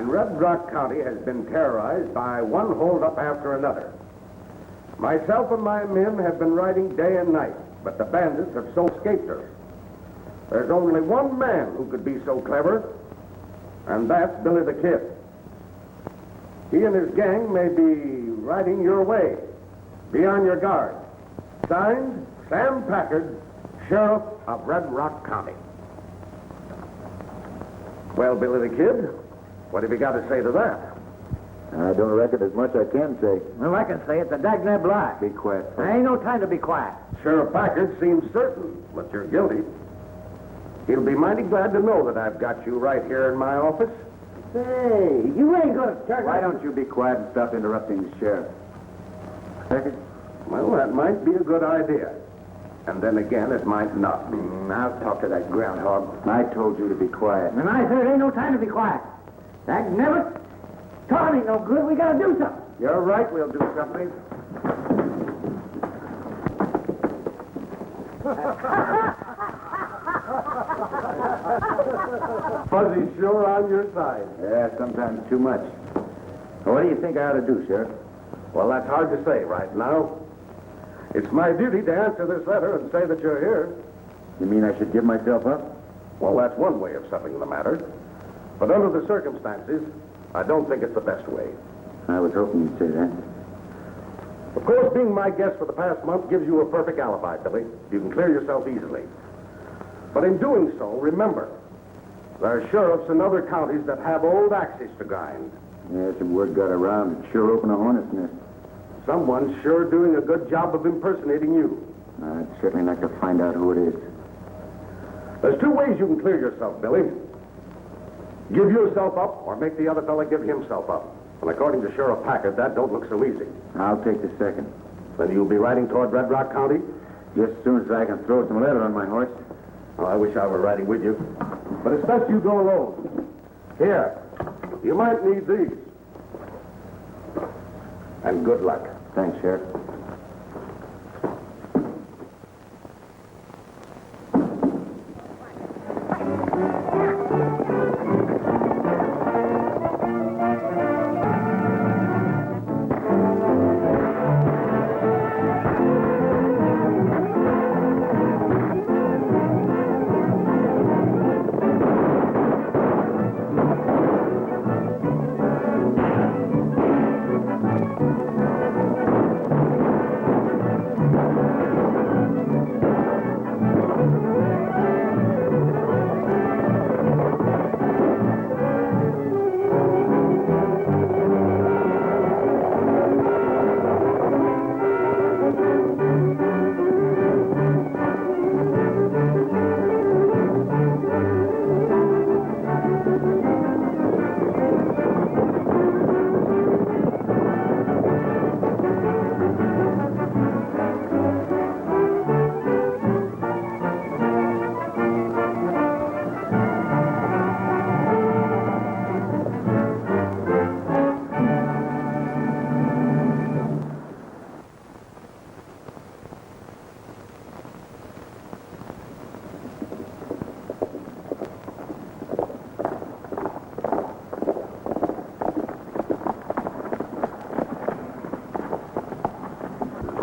And Red Rock County has been terrorized by one holdup after another. Myself and my men have been riding day and night, but the bandits have so escaped us. There's only one man who could be so clever, and that's Billy the Kid. He and his gang may be riding your way. Be on your guard. Signed, Sam Packard, Sheriff of Red Rock County. Well, Billy the Kid, what have you got to say to that? I don't reckon there's much I can say. Well, I can say it's a dagnab lie. Be quiet. There ain't no time to be quiet. Sheriff Packard seems certain that you're guilty. He'll be mighty glad to know that I've got you right here in my office. Say, you ain't gonna turn... Why don't you be quiet and stop interrupting the sheriff? Packard? Well, that might be a good idea. And then again, it might not be. I'll talk to that groundhog. I told you to be quiet. And I said it ain't no time to be quiet. Dagnab it. Talking ain't no good. We gotta do something. You're right, we'll do something. Fuzzy's sure on your side. Yeah, sometimes too much. Well, what do you think I ought to do, Sheriff? Well, that's hard to say right now. It's my duty to answer this letter and say that you're here. You mean I should give myself up? Well, that's one way of settling the matter. But under the circumstances, I don't think it's the best way. I was hoping you'd say that. Of course, being my guest for the past month gives you a perfect alibi, Billy. You can clear yourself easily. But in doing so, remember, there are sheriffs in other counties that have old axes to grind. Yeah, some word got around. It sure opened a hornet's nest. Someone's sure doing a good job of impersonating you. I'd certainly like to find out who it is. There's two ways you can clear yourself, Billy. Give yourself up or make the other fella give himself up. And according to Sheriff Packard, that don't look so easy. I'll take the second. Then you'll be riding toward Red Rock County? Just as soon as I can throw some leather on my horse. Oh, I wish I were riding with you. But it's best you go alone. Here, you might need these. And good luck. Thanks, Sheriff.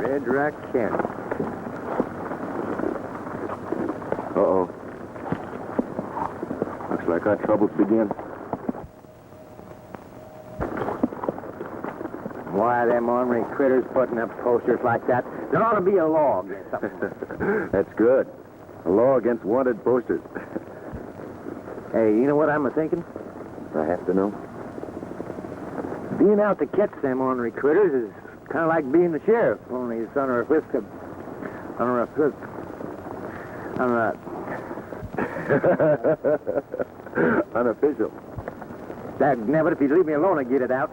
Red Rock County. Uh-oh. Looks like our troubles begin. Why them ornery critters putting up posters like that? There ought to be a law against something. That's good. A law against wanted posters. Hey, you know what I'm a-thinking? I have to know. Being out to catch them ornery critters is kind of like being the sheriff, only it's under a whisk of... under a whisk... under a... Unofficial. Dagnab it, if you'd leave me alone, I'd get it out.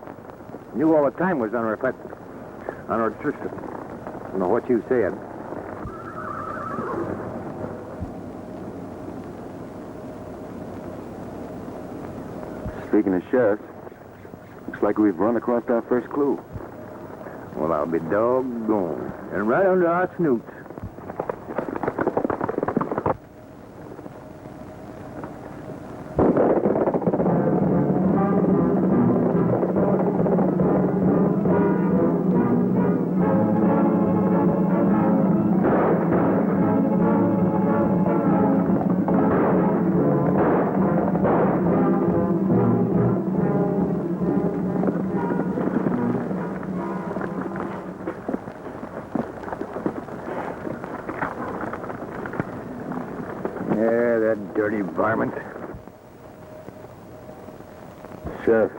Knew all the time was under a... under a... I don't know what you said. Speaking of sheriffs, looks like we've run across our first clue. Well, I'll be doggone. And right under our snoots. dirty varmint. Sheriff,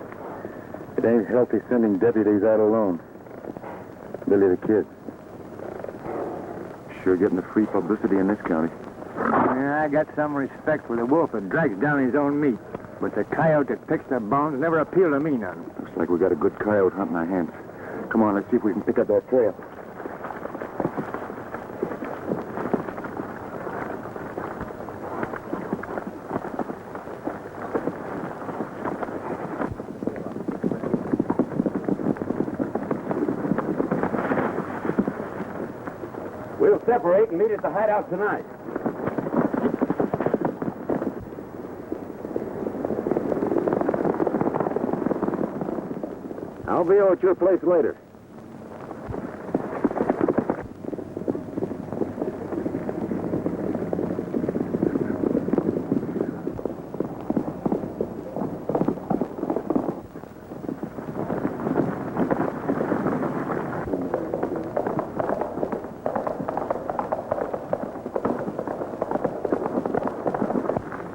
it ain't healthy sending deputies out alone. Billy the Kid. Sure getting the free publicity in this county. Yeah, I got some respect for the wolf that drags down his own meat. But the coyote that picks the bones never appealed to me none. Looks like we got a good coyote hunt in our hands. Come on, let's see if we can pick up that trail. We'll separate and meet at the hideout tonight. I'll be over at your place later.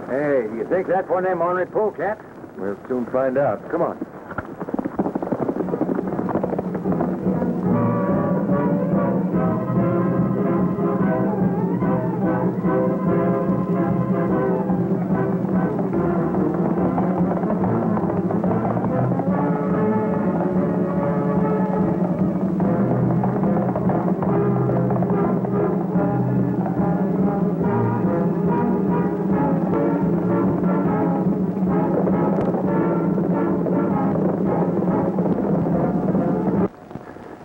Hey, you think that's one of them ornery polecats? We'll soon find out. Come on.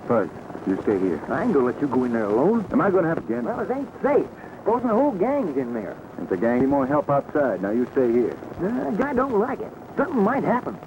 Fuzz, you stay here. I ain't gonna let you go in there alone. Am I going to have again? Well, it ain't safe. Supposing the whole gang's in there. If the gang need more help outside, now you stay here. Guy don't like it. Something might happen.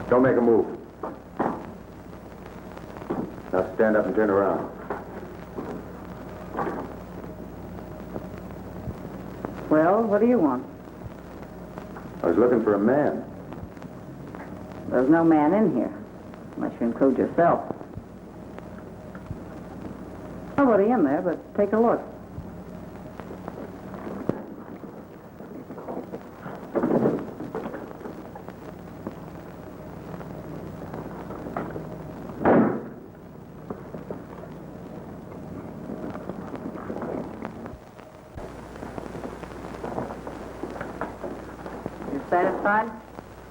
Don't make a move. Now stand up and turn around. Well, what do you want? I was looking for a man. There's no man in here, unless you include yourself. Nobody in there, but take a look. Satisfied?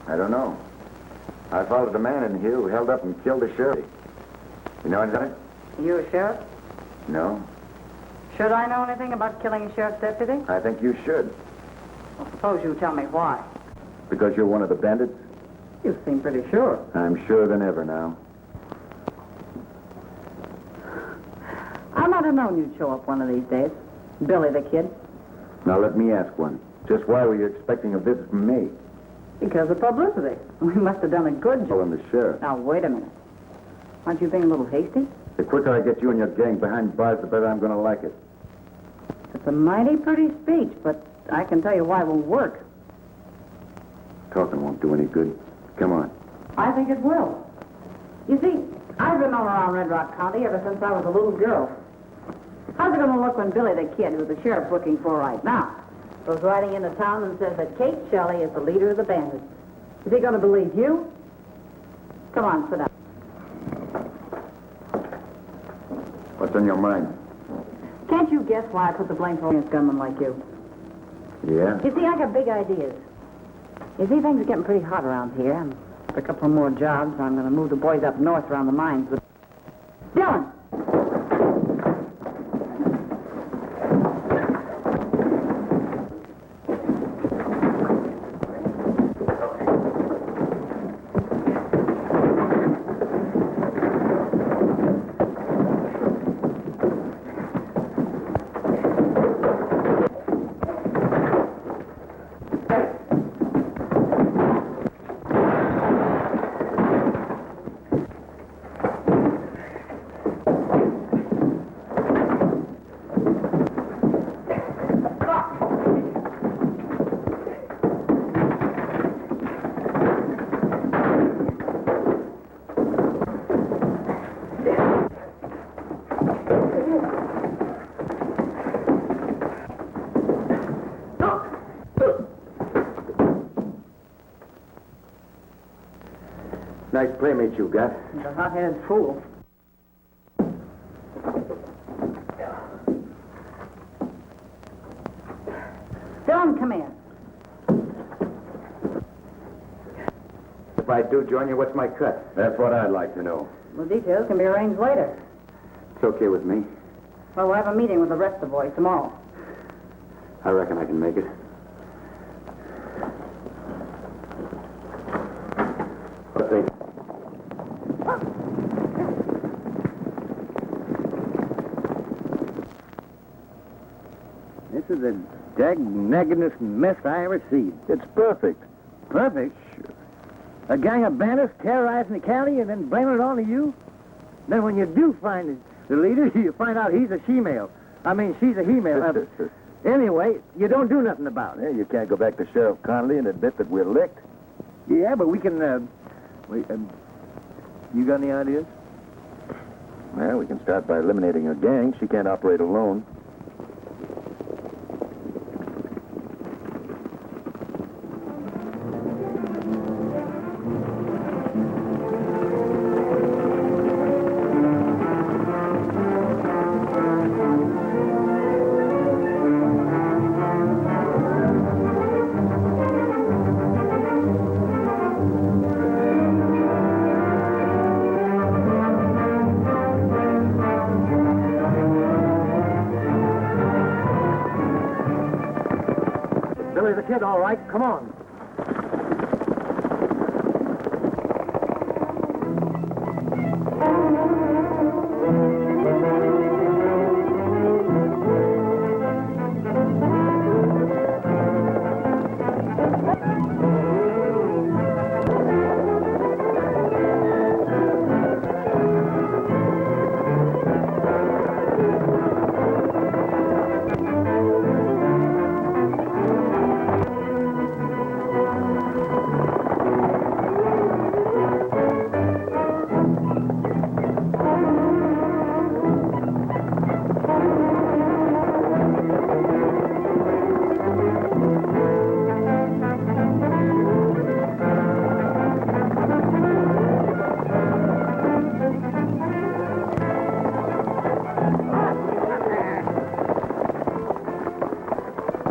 I don't know. I followed a man in here who held up and killed the sheriff. You know anything? You a sheriff? No. Should I know anything about killing a sheriff's deputy? I think you should. Well, suppose you tell me why. Because you're one of the bandits? You seem pretty sure. I'm surer than ever now. I might have known you'd show up one of these days. Billy the Kid. Now let me ask one. Just why were you expecting a visit from me? Because of publicity. We must have done a good job. Calling the sheriff. Now, wait a minute. Aren't you being a little hasty? The quicker I get you and your gang behind bars, the better I'm going to like it. It's a mighty pretty speech, but I can tell you why it won't work. Talking won't do any good. Come on. I think it will. You see, I've been all around Red Rock County ever since I was a little girl. How's it going to look when Billy the Kid, who the sheriff's looking for right now, goes riding into town and says that Kate Shelley is the leader of the bandits? Is he going to believe you? Come on, sit down. What's on your mind? Can't you guess why I put the blame for a gunman like you? Yeah? You see, I got big ideas. You see, things are getting pretty hot around here. And for a couple more jobs, I'm going to move the boys up north around the mines. But Dylan! Nice playmate you got. He's a hot-headed fool. Dylan, come in. If I do join you, what's my cut? That's what I'd like to know. The details can be arranged later. It's okay with me. Well, we'll have a meeting with the rest of the boys tomorrow. I reckon I can make it. What they... This is the dag-naggingest mess I ever seen. It's perfect. Perfect? Sure. A gang of bandits terrorizing the county and then blaming it on to you? Then when you do find the leader, you find out he's a she-male. I mean, she's a he-male. Anyway, you don't do nothing about it. Yeah, you can't go back to Sheriff Connolly and admit that we're licked. Yeah, but we can, you got any ideas? Well, we can start by eliminating her gang. She can't operate alone. Billy the Kid, all right. Come on.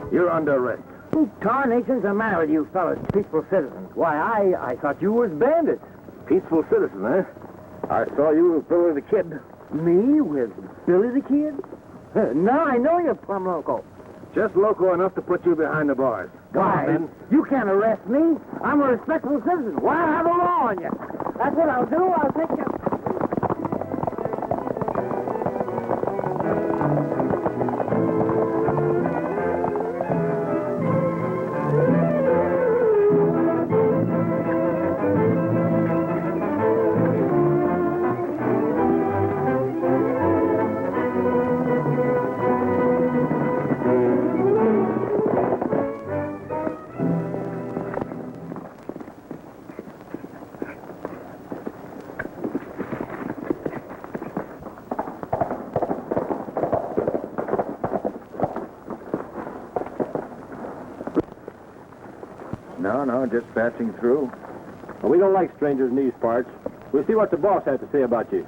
You're under arrest. Who tarnation's the matter with you fellas, peaceful citizens? Why, I thought you was bandits. Peaceful citizen, eh? I saw you with Billy the Kid. Me with Billy the Kid? Now I know you're plumb loco. Just loco enough to put you behind the bars. Why? You can't arrest me. I'm a respectable citizen. Why have a law on you? That's what I'll do. I'll take you. No, just passing through. Well, we don't like strangers in these parts. We'll see what the boss has to say about you.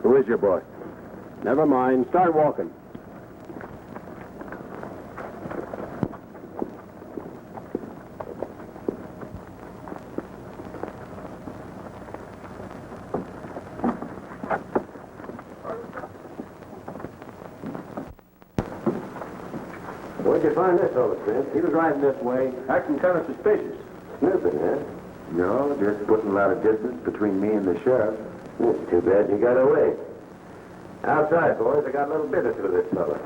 Who is your boss? Never mind. Start walking. Where'd you find this fellow, Chris? He was riding this way, acting kind of suspicious. Snooping, huh? No, just putting a lot of distance between me and the sheriff. It's too bad you got away. Outside, boys, I got a little business with this fellow.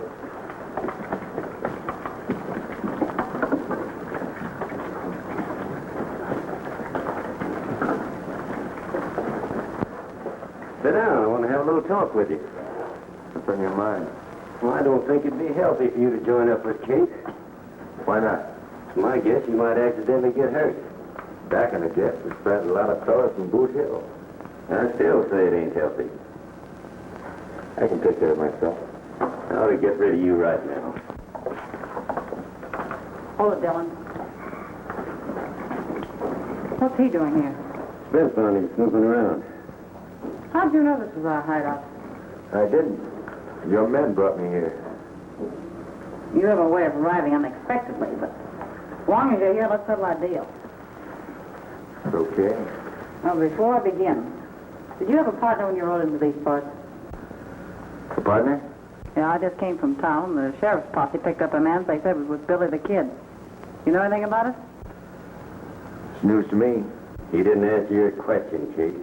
Sit down. I want to have a little talk with you. What's on your mind? Well, I don't think it'd be healthy for you to join up with Kate. Why not? It's my guess you might accidentally get hurt. Back in the guess, we spread a lot of fellas from Boot Hill. I still say it ain't healthy. I can take care of myself. I ought to get rid of you right now. Hold it, Dylan. What's he doing here? Smith found him snooping around. How'd you know this was our hideout? I didn't. Your men brought me here. You have a way of arriving unexpectedly, but as long as you're here, let's settle our deal. Okay. Now, before I begin, did you have a partner when you rode into these parts? A partner? Yeah, I just came from town. The sheriff's posse picked up a man they said was Billy the Kid. You know anything about it? It's news to me. He didn't answer your question, Chief.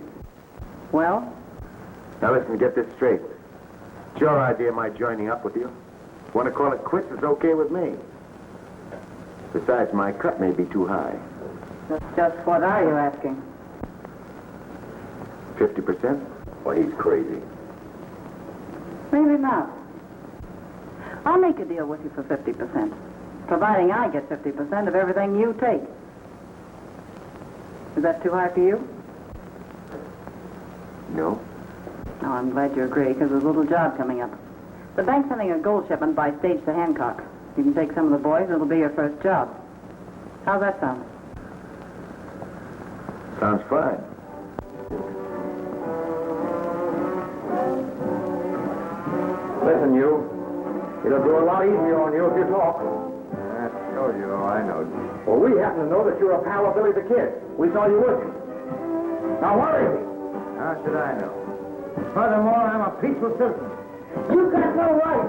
Well? Now listen, get this straight. It's your idea, my joining up with you. Want to call it quits, it's okay with me. Besides, my cut may be too high. Just what are you asking? 50%? Well, he's crazy. Maybe not. I'll make a deal with you for 50%, providing I get 50% of everything you take. Is that too high for you? No. No, I'm glad you agree, because there's a little job coming up. The bank's sending a gold shipment by stage to Hancock. You can take some of the boys, and it'll be your first job. How's that sound? Sounds fine. Listen, you. It'll go a lot easier on you if you talk. I told you, I know. Well, we happen to know that you're a pal of Billy the Kid. We saw you with him. Now, where is he? How should I know? Furthermore, I'm a peaceful citizen. You've got no right.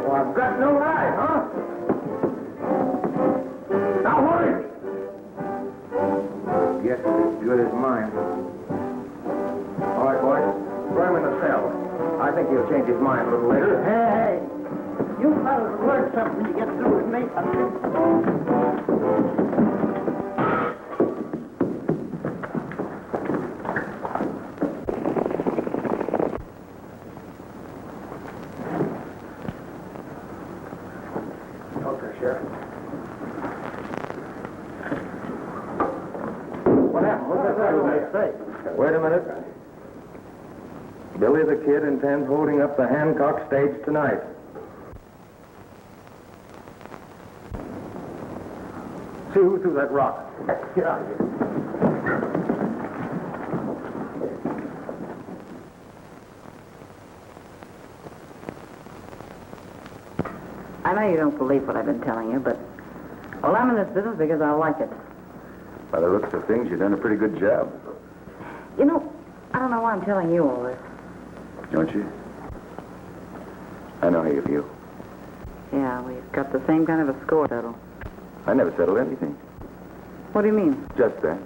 Well, I've got no right, huh? Now, where is he? Guess it's as good as mine. All right, boys. Throw him in the cell. I think he'll change his mind a little later. Hey, you fellas will learn something when you get through with me. Okay, Sheriff. What happened? What's that say? Wait a minute. Billy the Kid intends holding up the Hancock stage tonight. See who threw that rock. Get out of here. I know you don't believe what I've been telling you, but well, I'm in this business because I like it. By the looks of things, you've done a pretty good job. You know, I don't know why I'm telling you all this. Don't you? I know how you feel. Yeah, we've got the same kind of a score settled. I never settled anything. What do you mean? Just that.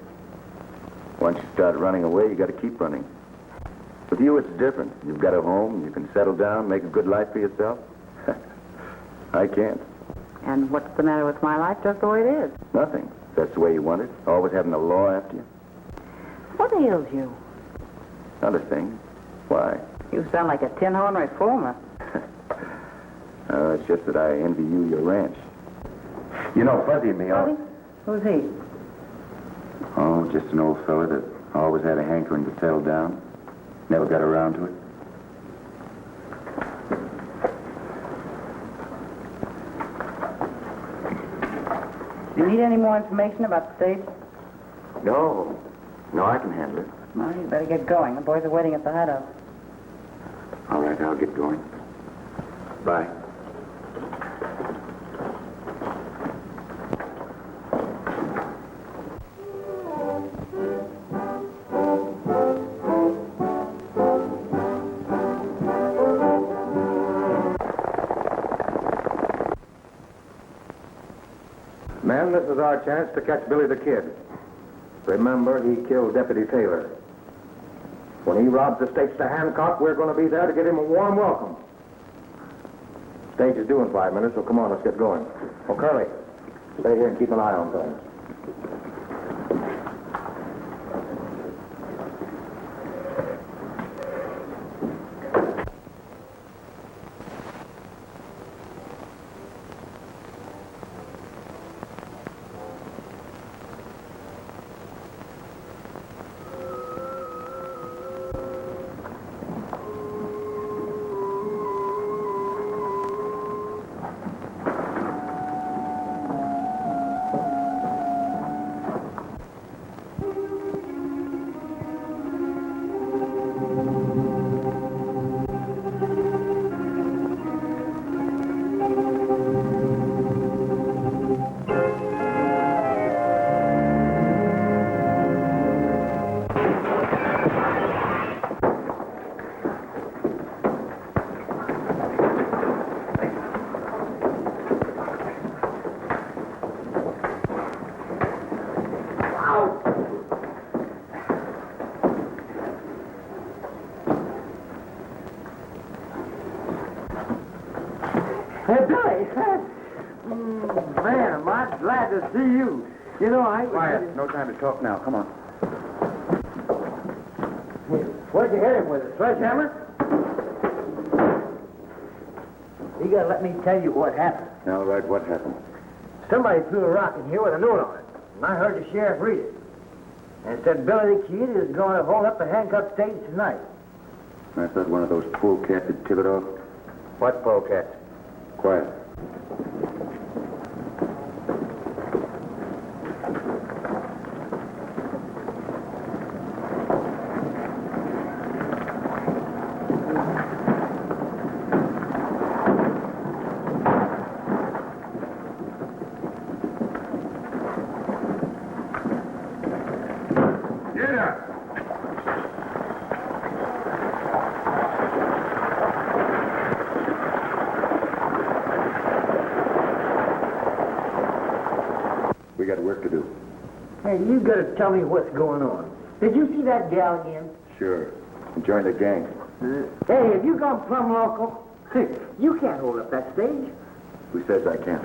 Once you start running away, you got to keep running. With you, it's different. You've got a home, you can settle down, make a good life for yourself. I can't. And what's the matter with my life? Just the way it is. Nothing. That's the way you want it. Always having the law after you. What ails you? Not a thing. Why? You sound like a tin horn reformer. It's just that I envy you your ranch. You know, Fuzzy and me, Fuzzy? Who's he? Oh, just an old fella that always had a hankering to settle down. Never got around to it. Do you need any more information about the stage? No. No, I can handle it. Well, you better get going. The boys are waiting at the hideout. All right, I'll get going. Bye. Men, this is our chance to catch Billy the Kid. Remember, he killed Deputy Taylor. When he robs the stakes to Hancock, we're going to be there to give him a warm welcome. Stage is due in 5 minutes, so come on, let's get going. Oh, Curly, stay here and keep an eye on things. Man, am I glad to see you. You know, Quiet. No time to talk now. Come on. Where'd you hit him with a sledgehammer? You gotta let me tell you what happened. Now, right, what happened? Somebody threw a rock in here with a note on it, and I heard the sheriff read it. And it said Billy the Kid is going to hold up the handcuffed stage tonight. I thought one of those polecats had tip it off. What polecat? Quiet. Get up! We got work to do. Hey, you gotta tell me what's going on. Did you see that gal again? Sure. Join the gang. Hey, have you gone plumb local? You can't hold up that stage. Who says I can't?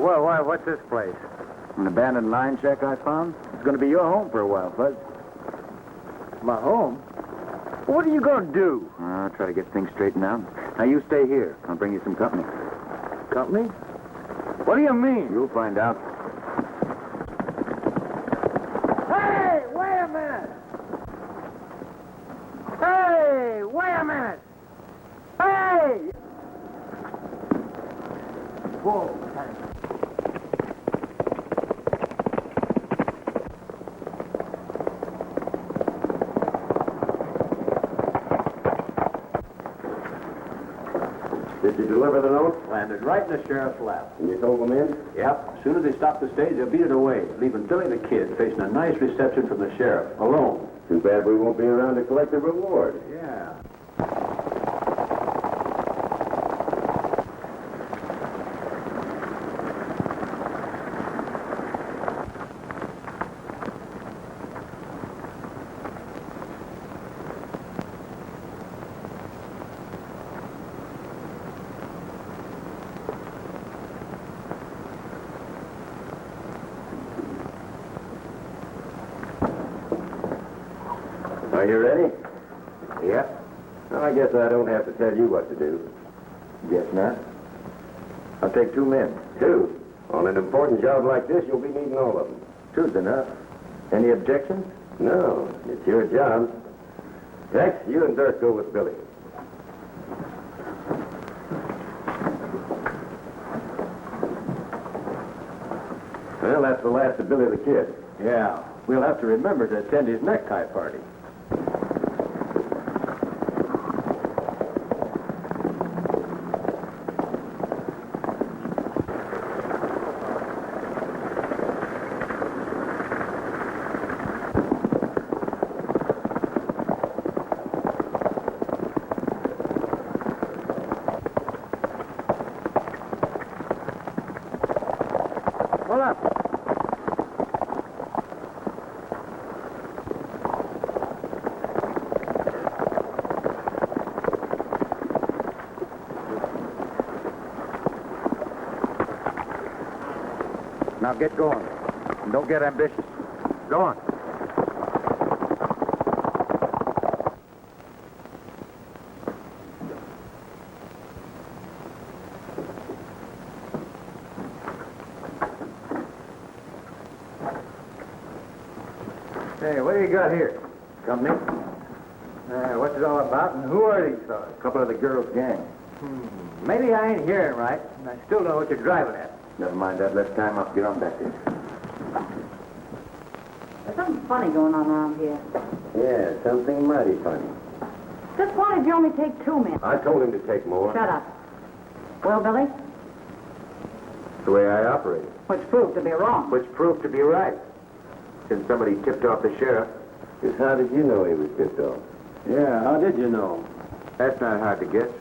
Well, what's this place? An abandoned line shack I found. It's going to be your home for a while, Fuzz. My home? What are you going to do? I'll try to get things straightened out. Now, you stay here. I'll bring you some company. Company? What do you mean? You'll find out. Hey, wait a minute! Hey, wait a minute! Hey! Whoa, thanks. Did you deliver the note? Landed right in the sheriff's lap. And you told them in? Yep. As soon as they stopped the stage, they beat it away, leaving Billy the Kid facing a nice reception from the sheriff, alone. Too bad we won't be around to collect the reward. Yeah. Are you ready? Yep. Well, I guess I don't have to tell you what to do. Guess not. I'll take 2 men. 2. On an important job like this, you'll be needing all of them. 2's enough. Any objections? No, it's your job. Rex, you and Dirk go with Billy. Well, that's the last of Billy the Kid. Yeah. We'll have to remember to attend his necktie party. Hold up. Now get going. And don't get ambitious. Go on. Hey, what do you got here? Company? What's it all about, and who are these fellas? A couple of the girls' gang. Maybe I ain't hearing right, and I still don't know what you're driving at. Never mind that. Let's time up. Get on back there. There's something funny going on around here. Yeah, something mighty funny. Just why did you only take 2 men? I told him to take more. Shut up. Well, Billy, It's the way I operate. which proved to be wrong. Which proved to be right. Since somebody tipped off the sheriff. Just how did you know he was tipped off? Yeah, how did you know? That's not hard to guess.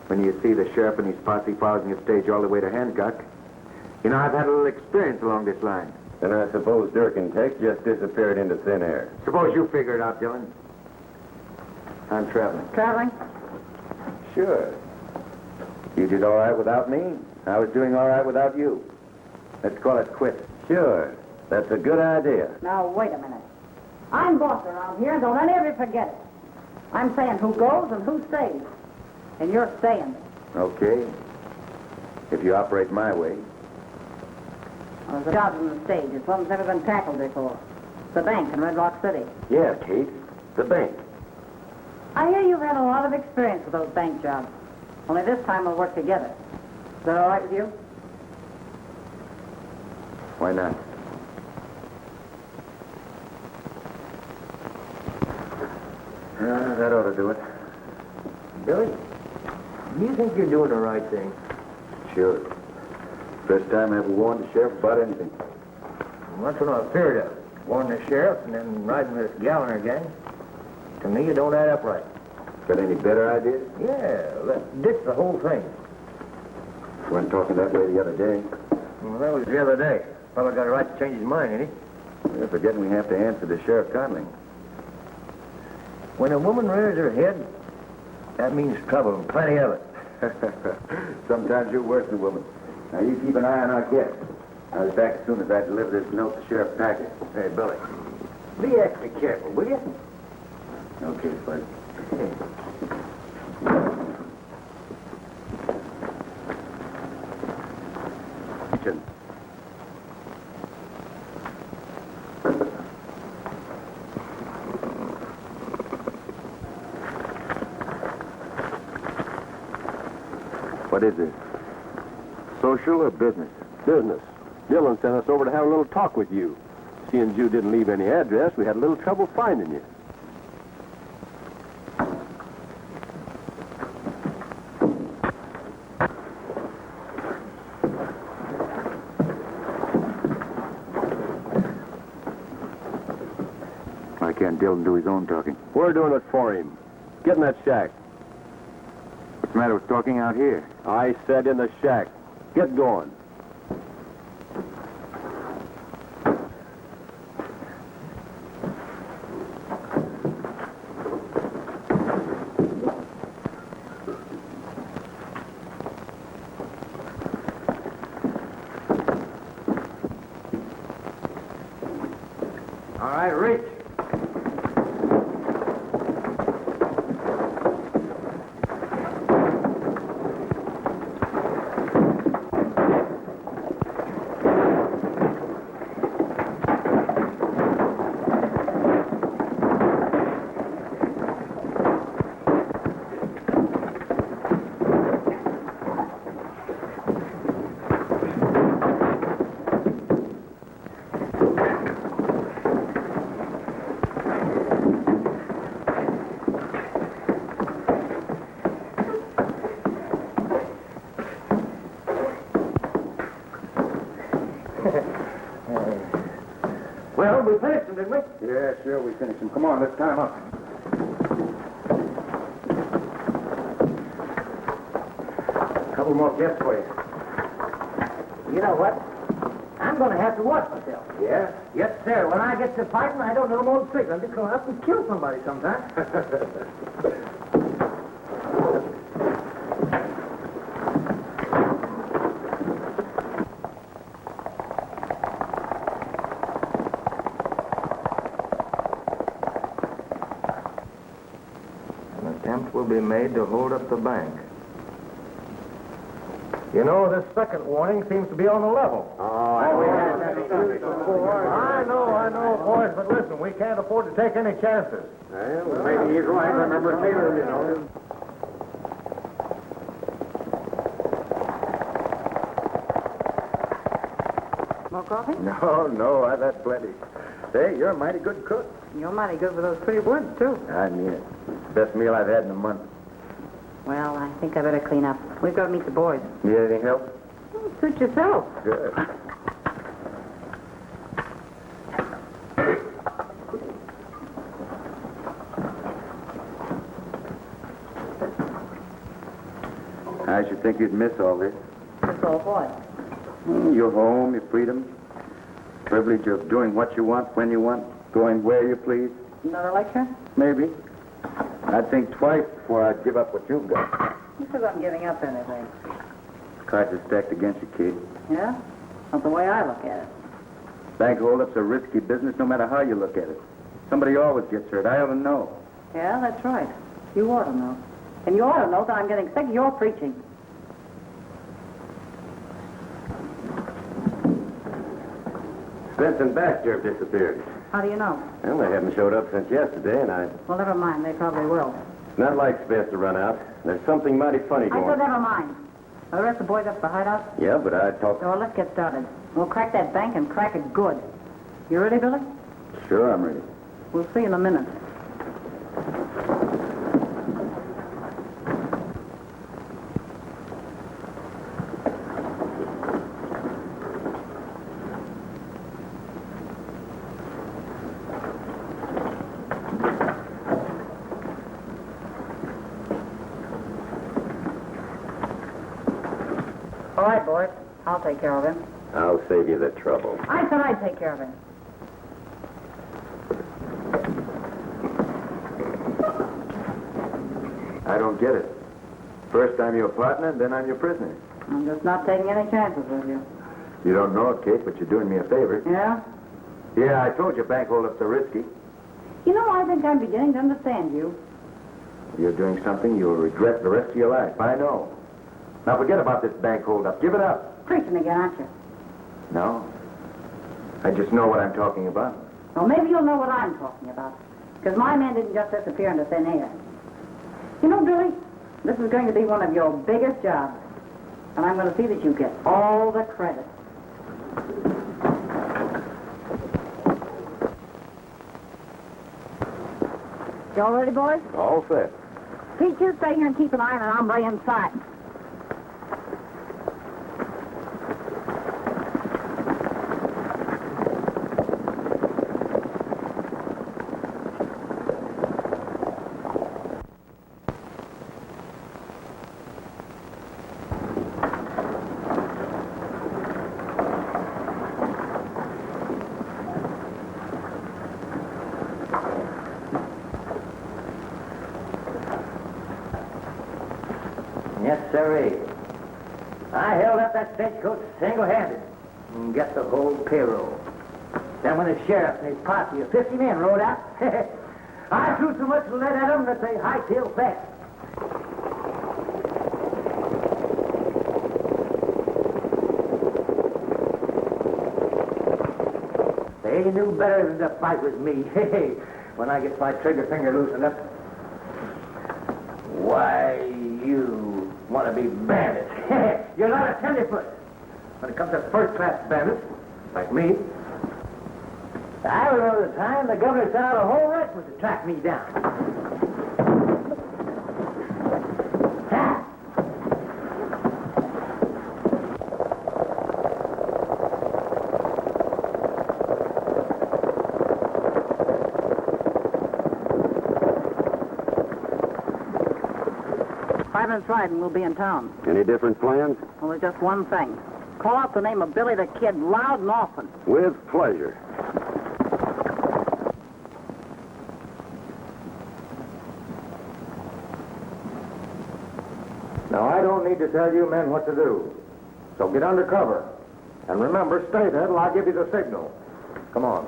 When you see the sheriff and his posse following a stage all the way to Hancock. You know, I've had a little experience along this line. And I suppose Dirk and Tex just disappeared into thin air. Suppose you figure it out, Dylan. I'm traveling. Traveling? Sure. You did all right without me. I was doing all right without you. Let's call it quits. Sure. That's a good idea. Now, wait a minute. I'm boss around here, and don't any of you forget it. I'm saying who goes and who stays. And you're staying. Okay. If you operate my way. Well, there's a job on the stage. It's one that's never been tackled before. It's the bank in Red Rock City. Yeah, Kate. The bank. I hear you've had a lot of experience with those bank jobs. Only this time we'll work together. Is that all right with you? Why not? That ought to do it. Billy, do you think you're doing the right thing? Sure. First time I ever warned the sheriff about anything. Well, that's what I feared of. Warn the sheriff and then riding this Galliner gang. To me, it don't add up right. Got any better ideas? Yeah, let's ditch the whole thing. You weren't talking that way the other day. Well, that was the other day. Fellow got a right to change his mind, ain't he? You're forgetting we have to answer to Sheriff Conley. When a woman rears her head, that means trouble, and plenty of it. Sometimes you're worse than a woman. Now, you keep an eye on our guest. I'll be back as soon as I deliver this note to Sheriff Packard. Hey, Billy, be extra careful, will you? Okay, Bud. Kitchen. What is this? Social or business? Business. Dylan sent us over to have a little talk with you. Seeing you didn't leave any address, we had a little trouble finding you. Why can't Dylan do his own talking? We're doing it for him. Get in that shack. What's the matter with talking out here? I said in the shack. Get going. All right, reach. Well, we finished them, didn't we? Yeah, sure, we finished him. Come on, let's tie him up. Couple more guests for you. You know what? I'm going to have to watch myself. Yeah? Yes, sir. When I get to fighting, I don't know more tricks. I'm just going to have to kill somebody sometime. An attempt will be made to hold up the bank. You know, this second warning seems to be on the level. I know, boys, but listen, we can't afford to take any chances. Well, maybe he's right. Remember Taylor, you know. More coffee? No, I've had plenty. Say, you're a mighty good cook. You're mighty good for those pretty words, too. I mean it. Best meal I've had in a month. Well, I think I better clean up. We've got to meet the boys. Need anything help? Suit yourself. Good. I should think you'd miss all this. That's all what? Your home, your freedom, privilege of doing what you want, when you want, going where you please. Another lecture? Maybe. I'd think twice before I'd give up what you've got. You said I'm giving up anything. Cards are stacked against you, kid. Yeah? Not the way I look at it. Bank holdups are risky business no matter how you look at it. Somebody always gets hurt. I ought to know. Yeah, that's right. You ought to know. And you ought to know that I'm getting sick of your preaching. Spence and Baxter have disappeared. How do you know? Well, they haven't showed up since yesterday, and Well, never mind. They probably will. it's not like Spence to run out. There's something mighty funny I going said never mind. Are the rest of the boys up at the hideout? Yeah, but I talked... So let's get started. We'll crack that bank and crack it good. You ready, Billy? Sure, I'm ready. We'll see in a minute. All right, boys. I'll take care of him. I'll save you the trouble. I said I'd take care of him. I don't get it. First I'm your partner, then I'm your prisoner. I'm just not taking any chances with you. You don't know it, Kate, but you're doing me a favor. Yeah? Yeah, I told you bank holdups are risky. You know, I think I'm beginning to understand you. You're doing something you'll regret the rest of your life. I know. Now forget about this bank holdup. Give it up. Preaching again, aren't you? No. I just know what I'm talking about. Well, maybe you'll know what I'm talking about. Because my man didn't just disappear into thin air. You know, Billy, this is going to be one of your biggest jobs. And I'm going to see that you get all the credit. Y'all ready, boys? All set. Pete, you stay here and keep an eye on an hombre inside. Yes, sirree. I held up that stagecoach single-handed and got the whole payroll. Then when the sheriff and his posse of 50 men rode out, I threw so much lead at them that they hightailed fast. They knew better than to fight with me. When I get my trigger finger loosened up. Why, you want to be bandits. You're not a tenderfoot. When it comes to first-class bandits, like me, I remember the time the governor sent out a whole regiment to track me down. Ha! Friday and we'll be in town. Any different plans? Well, there's just one thing. Call out the name of Billy the Kid loud and often. With pleasure. Now, I don't need to tell you men what to do. So get under cover. And remember, stay there till I give you the signal. Come on.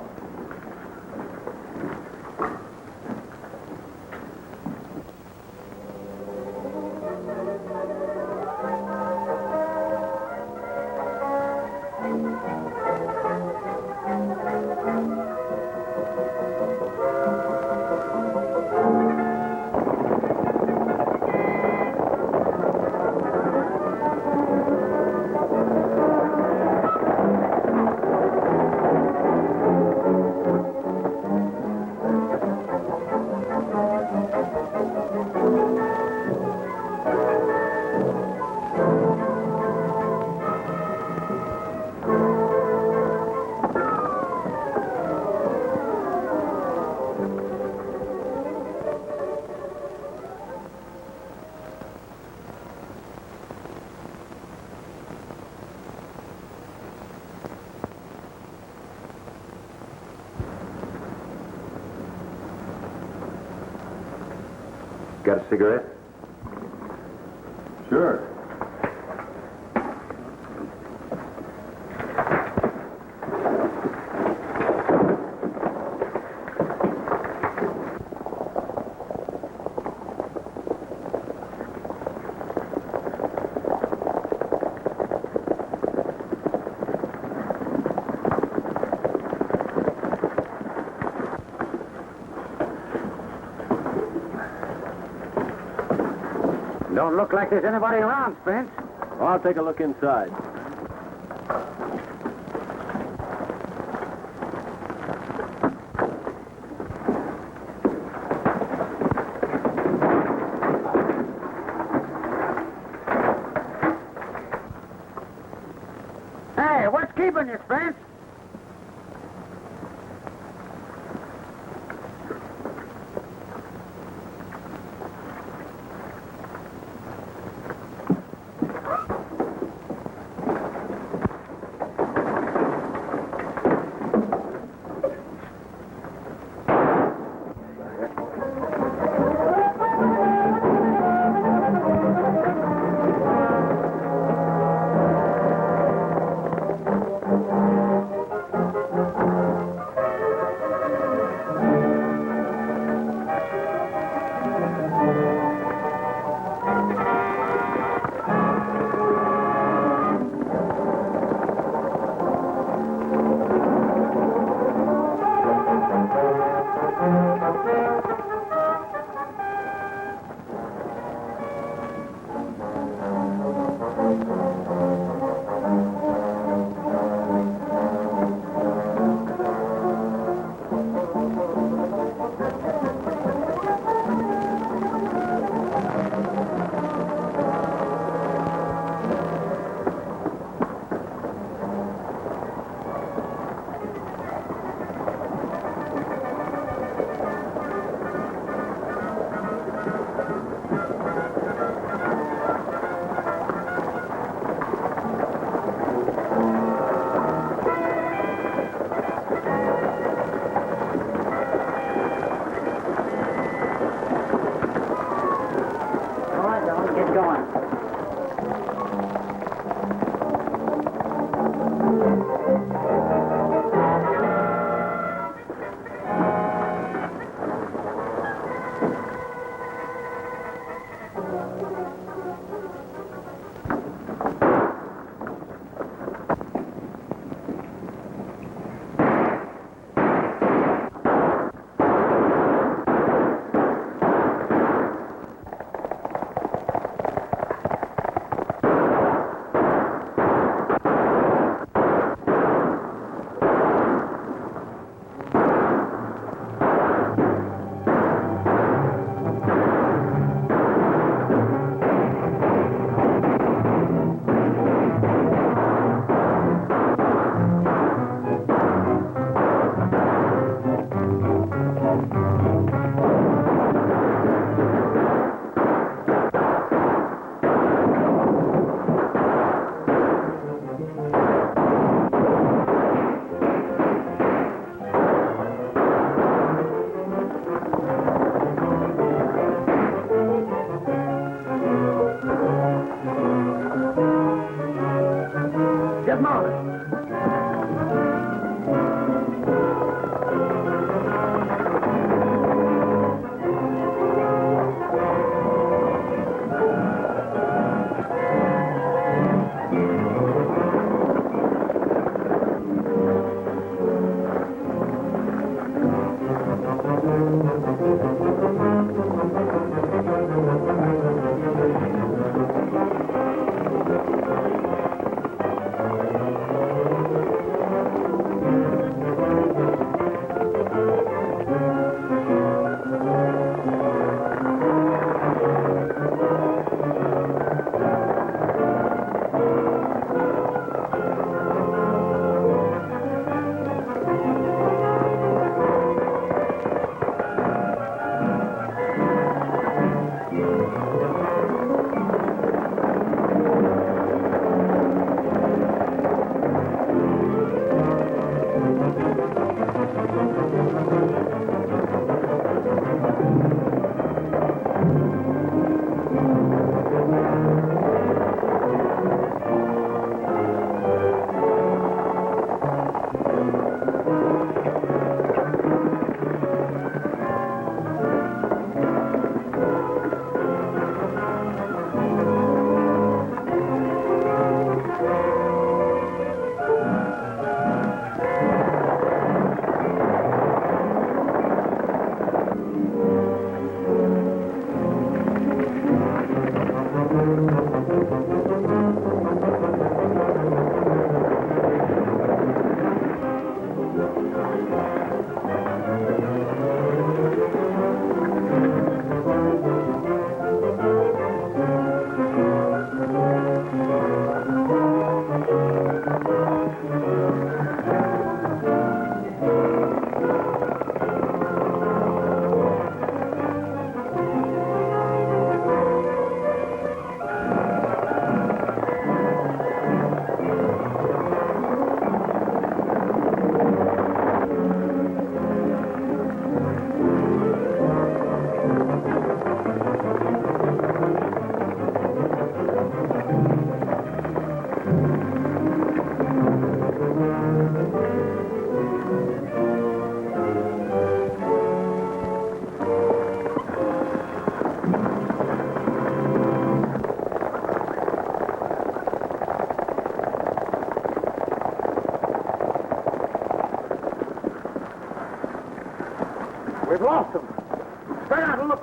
got a cigarette? Sure. Don't look like there's anybody around, Spence. Well, I'll take a look inside. Hey, what's keeping you, Spence?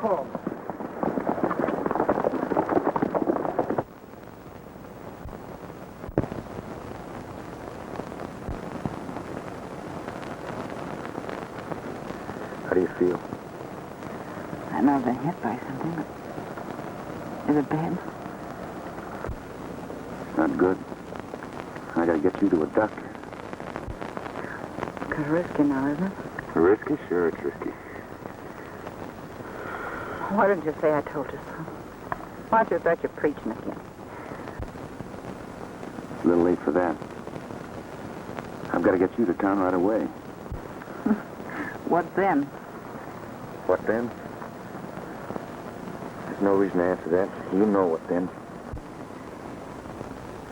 home. How do you feel? I know I've been hit by something, but is it bad? Not good. I gotta get you to a doctor. Kind of risky now, isn't it? Risky? Sure, it's risky. Why didn't you say I told you so? Why don't you start your preaching again? It's a little late for that. I've got to get you to town right away. What then? What then? There's no reason to answer that. You know what then.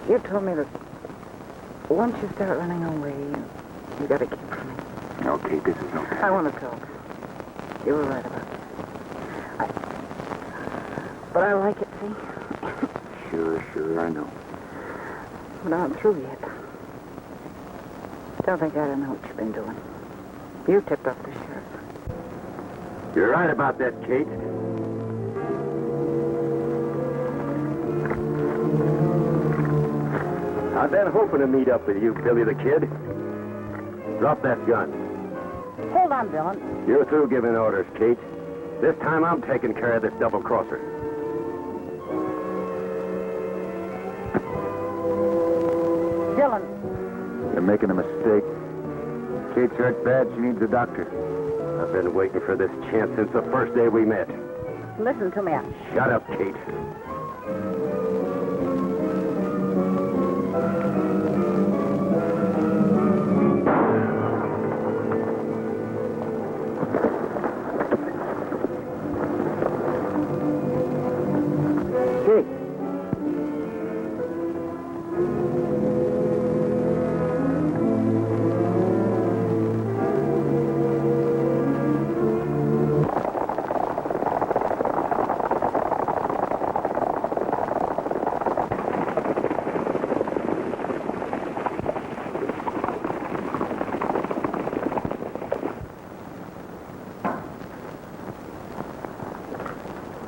You told me that once you start running away, you got to keep from me. Okay, this is no time. I want to talk. You were right about that. But I like it, see? Sure, I know. But I'm through yet. Don't think I don't know what you've been doing. You tipped off the sheriff. You're right about that, Kate. I've been hoping to meet up with you, Billy the Kid. Drop that gun. Hold on, Dylan. You're through giving orders, Kate. This time I'm taking care of this double-crosser. Dylan. You're making a mistake. Kate's hurt bad. She needs a doctor. I've been waiting for this chance since the first day we met. Listen to me. Shut up, Kate.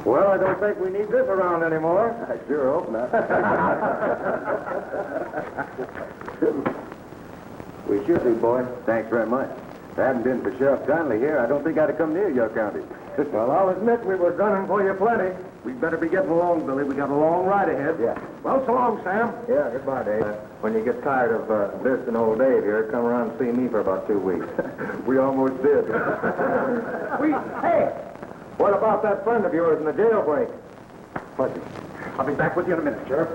Well, I don't think we need this around anymore. I sure hope not. We sure do, boy. Thanks very much. If it hadn't been for Sheriff Conley here, I don't think I'd have come near your county. Well, I'll admit we were gunning for you plenty. We'd better be getting along, Billy. We got a long ride ahead. Yeah. Well, so long, Sam. Yeah, goodbye, Dave. When you get tired of visiting old Dave here, come around and see me for about 2 weeks. We almost did. Hey! What about that friend of yours in the jailbreak? Fuzzy. I'll be back with you in a minute, Sheriff.